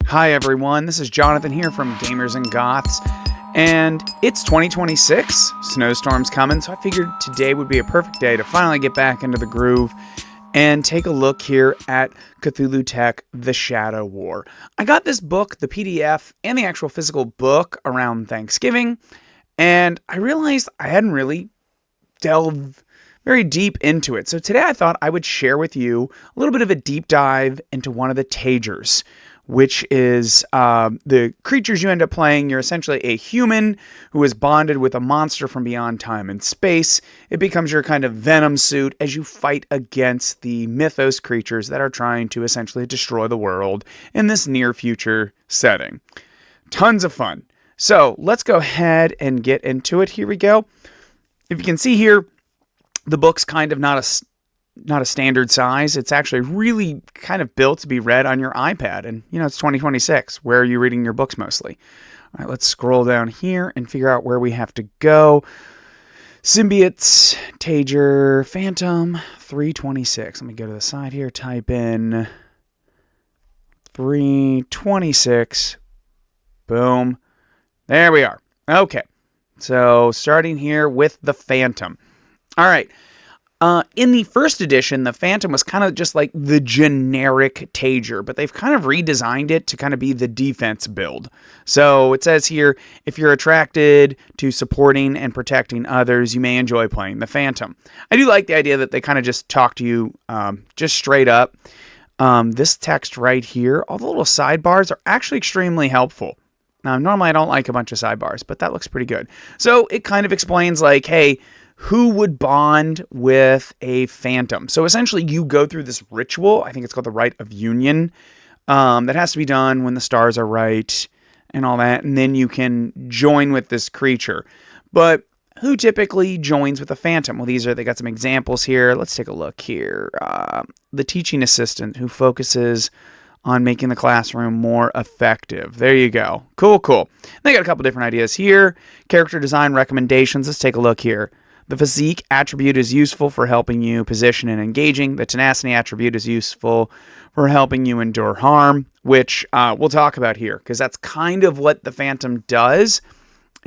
Hi everyone, this is Jonathan here from Gamers and Goths, and it's 2026, snowstorm's coming, so I figured today would be a perfect day to finally get back into the groove and take a look here at CthulhuTech, The Shadow War. I got this book, the PDF, and the actual physical book around Thanksgiving, and I realized I hadn't really delved very deep into it. So today I thought I would share with you a little bit of a deep dive into one of the Tagers, which is the creatures you end up playing. You're essentially a human who is bonded with a monster from beyond time and space. It becomes your kind of venom suit as you fight against the mythos creatures that are trying to essentially destroy the world in this near future setting. Tons of fun. So let's go ahead and get into it. Here we go. If you can see here, the book's kind of not a standard size. It's actually really kind of built to be read on your iPad. And, it's 2026. Where are you reading your books mostly? All right, let's scroll down here and figure out where we have to go. Symbiotes, Tager, Phantom, 326. Let me go to the side here, type in 326. Boom. There we are. Okay. So starting here with the Phantom. All right. In the first edition, the Phantom was kind of just like the generic Tager, but they've kind of redesigned it to kind of be the defense build. So it says here, if you're attracted to supporting and protecting others, you may enjoy playing the Phantom. I do like the idea that they kind of just talk to you just straight up. This text right here, all the little sidebars are actually extremely helpful. Now, normally I don't like a bunch of sidebars, but that looks pretty good. So it kind of explains like, hey, who would bond with a Phantom? So essentially you go through this ritual. I think it's called the Rite of Union. That has to be done when the stars are right and all that. And then you can join with this creature. But who typically joins with a Phantom? Well, they got some examples here. Let's take a look here. The teaching assistant who focuses on making the classroom more effective. There you go. Cool. They got a couple different ideas here. Character design recommendations. Let's take a look here. The physique attribute is useful for helping you position and engaging. The tenacity attribute is useful for helping you endure harm, which we'll talk about here, because that's kind of what the Phantom does,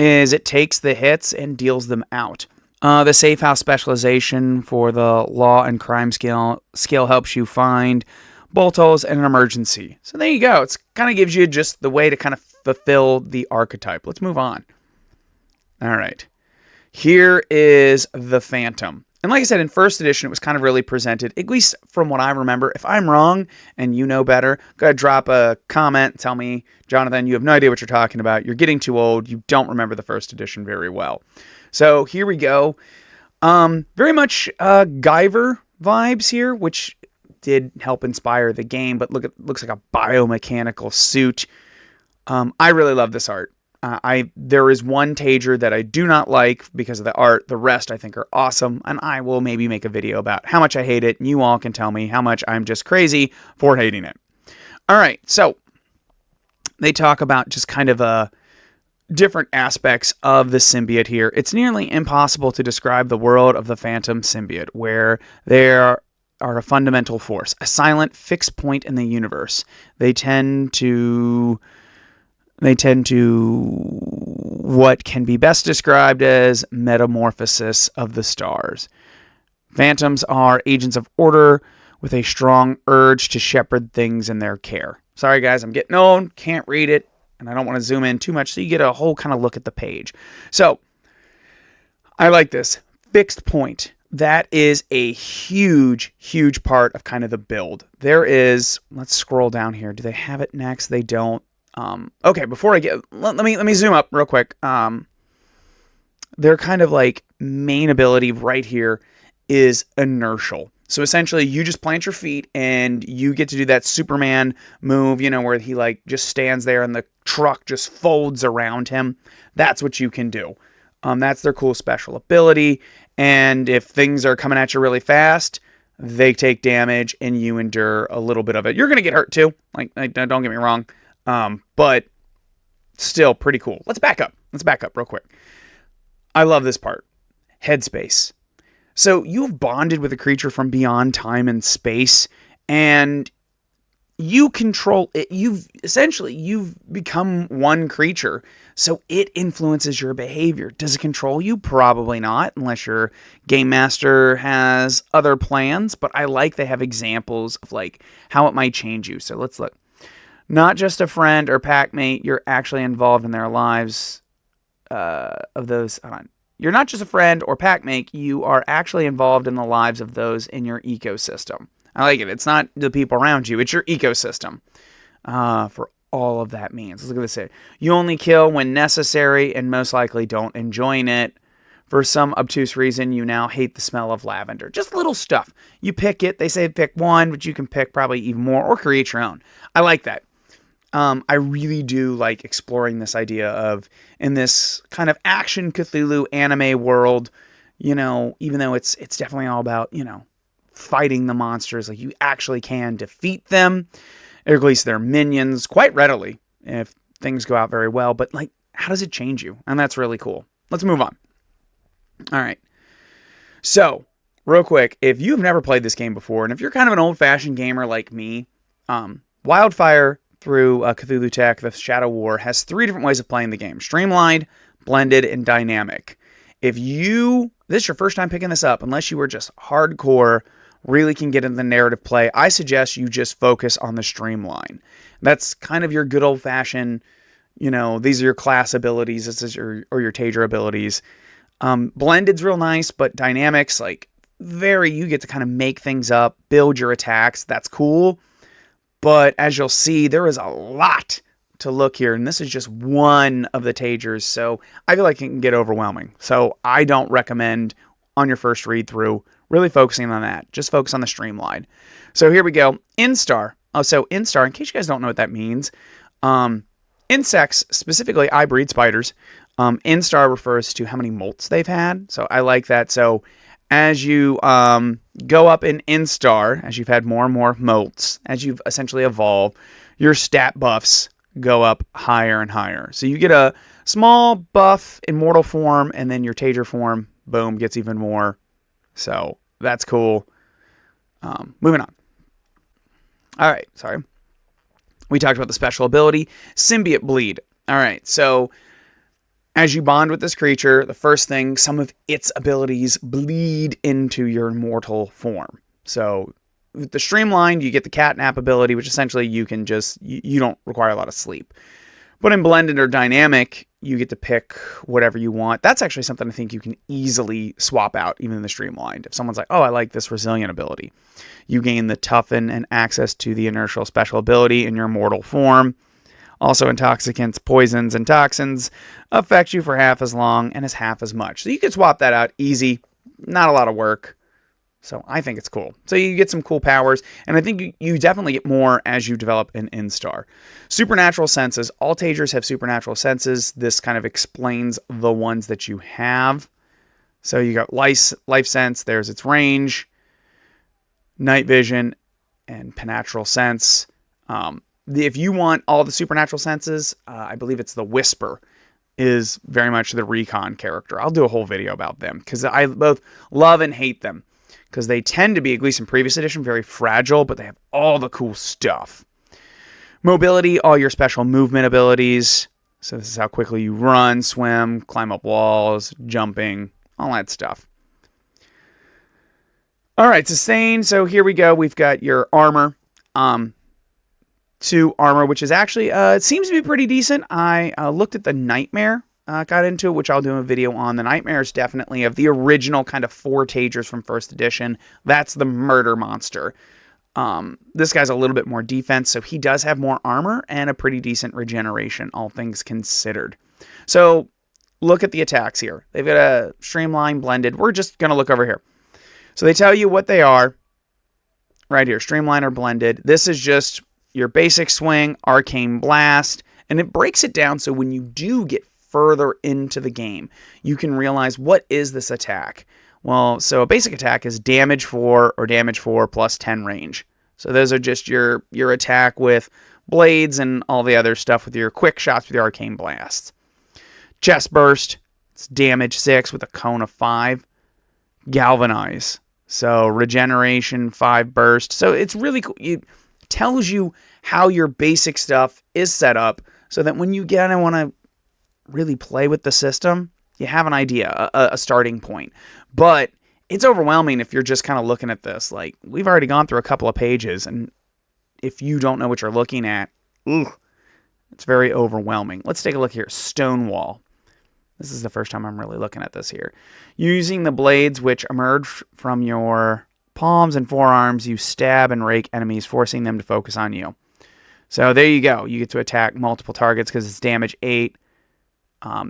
is it takes the hits and deals them out. The safe house specialization for the law and crime skill helps you find bolt holes in an emergency. So there you go. It kind of gives you just the way to kind of fulfill the archetype. Let's move on. All right. Here is the Phantom. And like I said, in first edition, it was kind of really presented, at least from what I remember. If I'm wrong and you know better, go ahead, drop a comment. Tell me, Jonathan, you have no idea what you're talking about. You're getting too old. You don't remember the first edition very well. So here we go. Very much Guyver vibes here, which did help inspire the game, but looks like a biomechanical suit. I really love this art. There is one Tager that I do not like because of the art. The rest I think are awesome, and I will maybe make a video about how much I hate it, and you all can tell me how much I'm just crazy for hating it. All right, so they talk about just kind of different aspects of the symbiote here. It's nearly impossible to describe the world of the Phantom symbiote, where there are a fundamental force, a silent fixed point in the universe. They tend to what can be best described as metamorphosis of the stars. Phantoms are agents of order with a strong urge to shepherd things in their care. Sorry guys, I'm getting old, can't read it, and I don't want to zoom in too much, so you get a whole kind of look at the page. So, I like this. Fixed point. That is a huge part of kind of the build. There is, let's scroll down here. Do they have it next? They don't. Okay, before I let me zoom up real quick. Their kind of like main ability right here is Inertial. So essentially you just plant your feet and you get to do that Superman move, where he like just stands there and the truck just folds around him. That's what you can do. That's their cool special ability. And if things are coming at you really fast, they take damage and you endure a little bit of it. You're going to get hurt too. Like, don't get me wrong. But still pretty cool. Let's back up real quick. I love this part. Headspace. So you've bonded with a creature from beyond time and space, and you control it. You've become one creature, so it influences your behavior. Does it control you? Probably not, unless your game master has other plans. But I like they have examples of like how it might change you. So let's look. Not just a friend or pack mate, you're actually involved in their lives. Of those, hold on. You're not just a friend or pack mate, you are actually involved in the lives of those in your ecosystem. I like it. It's not the people around you, it's your ecosystem. For all of that means. Let's look at this here. You only kill when necessary and most likely don't enjoy it. For some obtuse reason, you now hate the smell of lavender. Just little stuff. You pick it. They say pick one, but you can pick probably even more or create your own. I like that. I really do like exploring this idea of, in this kind of action Cthulhu anime world, you know, even though it's definitely all about, you know, fighting the monsters, like you actually can defeat them, or at least their minions, quite readily if things go out very well. But like, how does it change you? And that's really cool. Let's move on. All right. So, real quick, if you've never played this game before, and if you're kind of an old-fashioned gamer like me, Wildfire through CthulhuTech, the Shadow War, has 3 different ways of playing the game: streamlined, blended, and dynamic. If this is your first time picking this up, unless you were just hardcore, really can get into the narrative play, I suggest you just focus on the streamline. That's kind of your good old-fashioned, you know, these are your class abilities, this is your Tager abilities. Blended's real nice, but dynamics, like, you get to kind of make things up, build your attacks, that's cool. But as you'll see, there is a lot to look here, and this is just one of the Tagers, so I feel like it can get overwhelming. So I don't recommend, on your first read through, really focusing on that. Just focus on the streamline. So here we go. Instar. Oh, so Instar, in case you guys don't know what that means, insects, specifically I breed spiders, Instar refers to how many molts they've had. So I like that. So as you go up in Instar, as you've had more and more molts, as you've essentially evolved, your stat buffs go up higher and higher. So you get a small buff in mortal form, and then your Tager form, boom, gets even more. So that's cool. Moving on. All right, sorry. We talked about the special ability, Symbiote Bleed. All right, so as you bond with this creature, the first thing, some of its abilities bleed into your mortal form. So with the streamlined, you get the catnap ability, which essentially you can just, you don't require a lot of sleep. But in blended or dynamic, you get to pick whatever you want. That's actually something I think you can easily swap out, even in the streamlined. If someone's like, oh, I like this resilient ability, you gain the toughen and access to the inertial special ability in your mortal form. Also, intoxicants, poisons, and toxins affect you for half as long and as half as much. So you can swap that out easy, not a lot of work. So I think it's cool. So you get some cool powers, and I think you definitely get more as you develop an Instar. Supernatural senses. All Tagers have supernatural senses. This kind of explains the ones that you have. So you got life sense, there's its range, night vision, and penetral sense. If you want all the supernatural senses, I believe it's the Whisper is very much the recon character. I'll do a whole video about them because I both love and hate them because they tend to be, at least in previous edition, very fragile, but they have all the cool stuff. Mobility, all your special movement abilities. So this is how quickly you run, swim, climb up walls, jumping, all that stuff. All right, sustain. So here we go. We've got your armor. 2 armor, which is actually, it seems to be pretty decent. I looked at the Nightmare, got into it, which I'll do a video on. The Nightmare is definitely of the original kind of 4 Tagers from first edition. That's the murder monster. This guy's a little bit more defense, so he does have more armor and a pretty decent regeneration, all things considered. So look at the attacks here. They've got a streamline, blended. We're just going to look over here. So they tell you what they are right here, streamline or blended. This is just your basic swing, arcane blast, and it breaks it down so when you do get further into the game, you can realize, what is this attack? Well, so a basic attack is damage 4 or damage 4 plus 10 range. So those are just your attack with blades and all the other stuff with your quick shots with your arcane blasts. Chest burst, it's damage 6 with a cone of 5. Galvanize, so regeneration 5 burst. So it's really cool. tells you how your basic stuff is set up so that when you want to really play with the system, you have an idea, a starting point. But it's overwhelming if you're just kind of looking at this. Like, we've already gone through a couple of pages, and if you don't know what you're looking at, it's very overwhelming. Let's take a look here. Stonewall. This is the first time I'm really looking at this here. Using the blades which emerge from your palms and forearms, you stab and rake enemies, forcing them to focus on you. So there you go. You get to attack multiple targets because it's damage 8.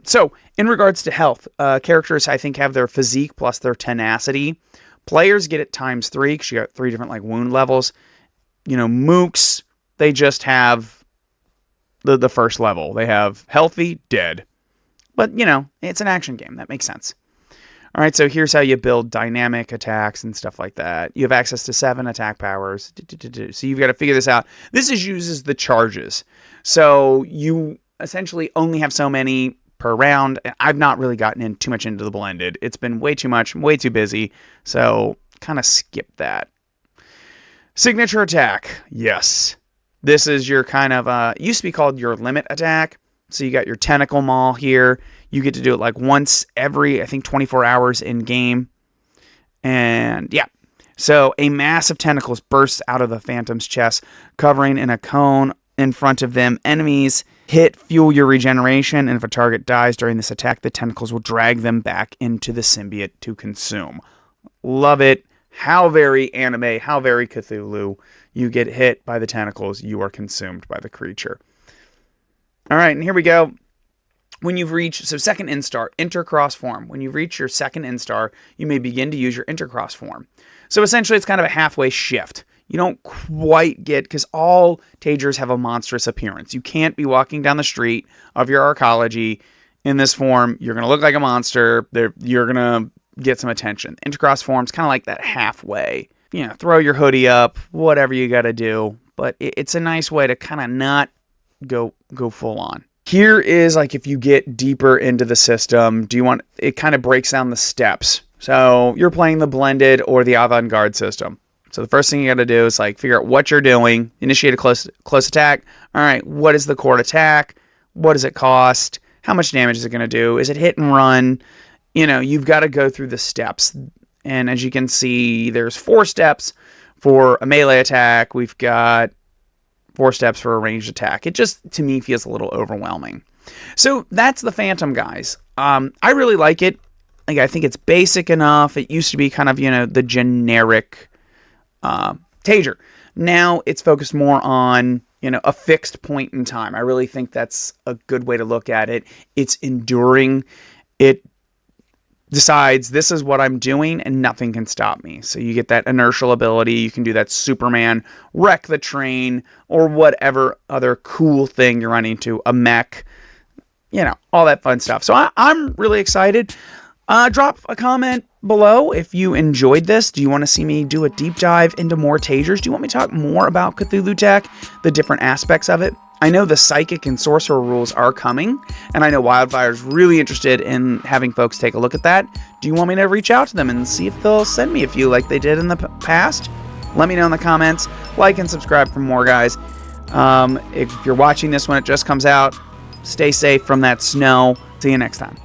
So in regards to health, characters, I think, have their physique plus their tenacity. Players get it times 3 because you got 3 different like wound levels. Mooks, they just have the first level. They have healthy, dead. But, it's an action game. That makes sense. All right, so here's how you build dynamic attacks and stuff like that. You have access to 7 attack powers. So you've got to figure this out. This uses the charges. So you essentially only have so many per round. I've not really gotten in too much into the blended. It's been way too much. I'm way too busy. So kind of skip that. Signature attack. Yes. This is your kind of, used to be called your limit attack. So you got your tentacle maul here. You get to do it like once every, I think, 24 hours in game. And yeah. So a mass of tentacles bursts out of the Phantom's chest, covering in a cone in front of them. Enemies hit fuel your regeneration, and if a target dies during this attack, the tentacles will drag them back into the symbiote to consume. Love it. How very anime, how very Cthulhu. You get hit by the tentacles, you are consumed by the creature. All right, and here we go. When you've reached, so second instar, intercross form. When you've reached your second instar, you may begin to use your intercross form. So essentially, it's kind of a halfway shift. You don't quite get, because all Tagers have a monstrous appearance. You can't be walking down the street of your arcology in this form. You're going to look like a monster. You're going to get some attention. Intercross form's kind of like that halfway. Throw your hoodie up, whatever you got to do. But it's a nice way to kind of not go full on. Here is like if you get deeper into the system, it kind of breaks down the steps. So you're playing the blended or the avant-garde system. So the first thing you got to do is like figure out what you're doing, initiate a close attack. All right, what is the core attack? What does it cost? How much damage is it going to do? Is it hit and run? You've got to go through the steps. And as you can see, there's 4 steps for a melee attack. We've got 4 steps for a ranged attack. It just, to me, feels a little overwhelming. So that's the Phantom, guys. I really like it. I think it's basic enough. It used to be kind of, the generic Tager. Now it's focused more on, a fixed point in time. I really think that's a good way to look at it. It's enduring. It decides this is what I'm doing and nothing can stop me. So you get that inertial ability. You can do that Superman, wreck the train, or whatever other cool thing you're running into, a mech, all that fun stuff. So I'm really excited. Drop a comment below if you enjoyed this. Do you want to see me do a deep dive into more Tagers? Do you want me to talk more about CthulhuTech, the different aspects of it? I know the psychic and sorcerer rules are coming, and I know Wildfire's really interested in having folks take a look at that. Do you want me to reach out to them and see if they'll send me a few like they did in the past? Let me know in the comments. Like and subscribe for more, guys. If you're watching this when it just comes out, stay safe from that snow. See you next time.